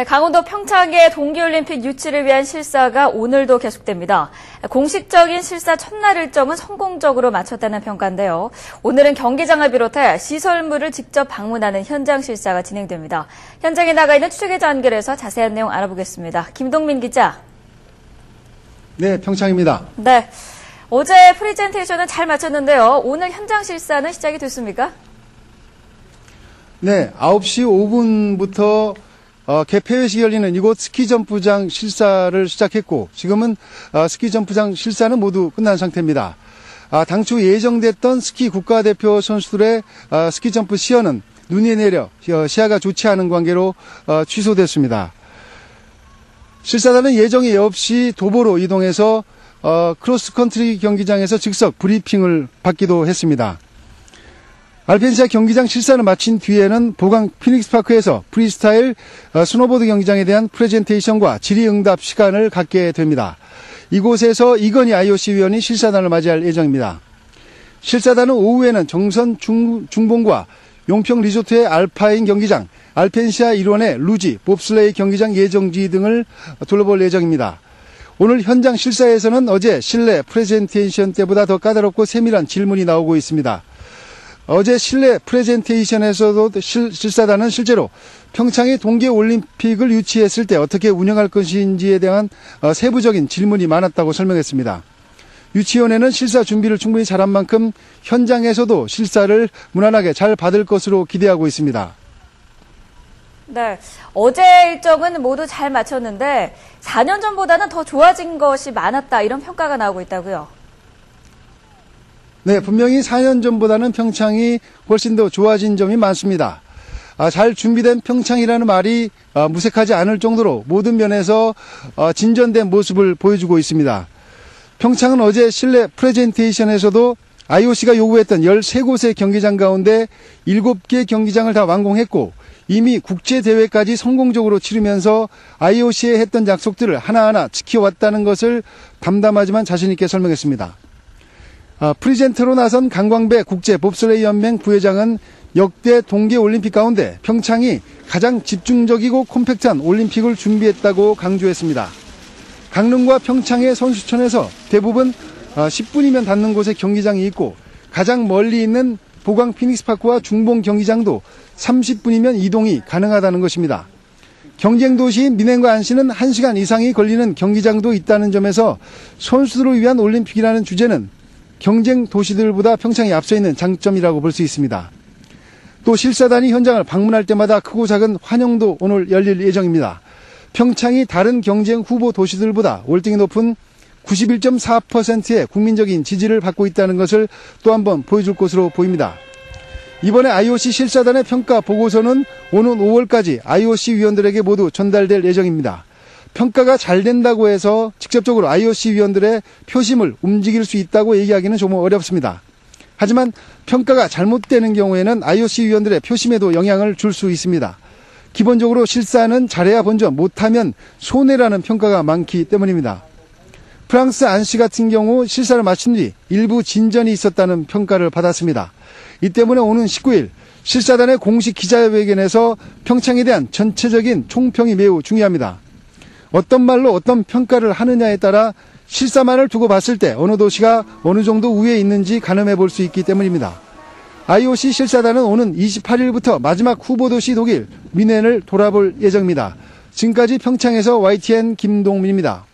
네, 강원도 평창의 동계올림픽 유치를 위한 실사가 오늘도 계속됩니다. 공식적인 실사 첫날 일정은 성공적으로 마쳤다는 평가인데요. 오늘은 경기장을 비롯해 시설물을 직접 방문하는 현장 실사가 진행됩니다. 현장에 나가 있는 취재기자 연결해서 자세한 내용 알아보겠습니다. 김동민 기자. 네, 평창입니다. 네, 어제 프레젠테이션은 잘 마쳤는데요. 오늘 현장 실사는 시작이 됐습니까? 네, 9시 5분부터 개폐회식이 열리는 이곳 스키점프장 실사를 시작했고 지금은 스키점프장 실사는 모두 끝난 상태입니다. 당초 예정됐던 스키 국가대표 선수들의 스키점프 시연은 눈이 내려 시야가 좋지 않은 관계로 취소됐습니다. 실사단은 예정이 없이 도보로 이동해서 크로스컨트리 경기장에서 즉석 브리핑을 받기도 했습니다. 알펜시아 경기장 실사를 마친 뒤에는 보강 피닉스파크에서 프리스타일 스노보드 경기장에 대한 프레젠테이션과 질의응답 시간을 갖게 됩니다. 이곳에서 이건희 IOC 위원이 실사단을 맞이할 예정입니다. 실사단은 오후에는 정선 중봉과 용평 리조트의 알파인 경기장, 알펜시아 일원의 루지, 봅슬레이 경기장 예정지 등을 둘러볼 예정입니다. 오늘 현장 실사에서는 어제 실내 프레젠테이션 때보다 더 까다롭고 세밀한 질문이 나오고 있습니다. 어제 실내 프레젠테이션에서도 실사단은 실제로 평창의 동계올림픽을 유치했을 때 어떻게 운영할 것인지에 대한 세부적인 질문이 많았다고 설명했습니다. 유치원에는 실사 준비를 충분히 잘한 만큼 현장에서도 실사를 무난하게 잘 받을 것으로 기대하고 있습니다. 네, 어제 일정은 모두 잘 마쳤는데 4년 전보다는 더 좋아진 것이 많았다, 이런 평가가 나오고 있다고요. 네, 분명히 4년 전보다는 평창이 훨씬 더 좋아진 점이 많습니다. 잘 준비된 평창이라는 말이 무색하지 않을 정도로 모든 면에서 진전된 모습을 보여주고 있습니다. 평창은 어제 실내 프레젠테이션에서도 IOC가 요구했던 13곳의 경기장 가운데 7개 경기장을 다 완공했고 이미 국제대회까지 성공적으로 치르면서 IOC에 했던 약속들을 하나하나 지켜왔다는 것을 담담하지만 자신있게 설명했습니다. 프리젠터로 나선 강광배 국제봅슬레이연맹 부회장은 역대 동계올림픽 가운데 평창이 가장 집중적이고 콤팩트한 올림픽을 준비했다고 강조했습니다. 강릉과 평창의 선수촌에서 대부분 10분이면 닿는 곳에 경기장이 있고 가장 멀리 있는 보강 피닉스파크와 중봉 경기장도 30분이면 이동이 가능하다는 것입니다. 경쟁 도시인 민행과 안시는 1시간 이상이 걸리는 경기장도 있다는 점에서 선수들을 위한 올림픽이라는 주제는 경쟁 도시들보다 평창이 앞서 있는 장점이라고 볼 수 있습니다. 또 실사단이 현장을 방문할 때마다 크고 작은 환영도 오늘 열릴 예정입니다. 평창이 다른 경쟁 후보 도시들보다 월등히 높은 91.4%의 국민적인 지지를 받고 있다는 것을 또 한 번 보여줄 것으로 보입니다. 이번에 IOC 실사단의 평가 보고서는 오는 5월까지 IOC 위원들에게 모두 전달될 예정입니다. 평가가 잘 된다고 해서 직접적으로 IOC 위원들의 표심을 움직일 수 있다고 얘기하기는 좀 어렵습니다. 하지만 평가가 잘못되는 경우에는 IOC 위원들의 표심에도 영향을 줄 수 있습니다. 기본적으로 실사는 잘해야 본전, 못하면 손해라는 평가가 많기 때문입니다. 프랑스 안시 같은 경우 실사를 마친 뒤 일부 진전이 있었다는 평가를 받았습니다. 이 때문에 오는 19일 실사단의 공식 기자회견에서 평창에 대한 전체적인 총평이 매우 중요합니다. 어떤 말로 어떤 평가를 하느냐에 따라 실사만을 두고 봤을 때 어느 도시가 어느 정도 우위에 있는지 가늠해 볼 수 있기 때문입니다. IOC 실사단은 오는 28일부터 마지막 후보도시 독일 뮌헨을 돌아볼 예정입니다. 지금까지 평창에서 YTN 김동민입니다.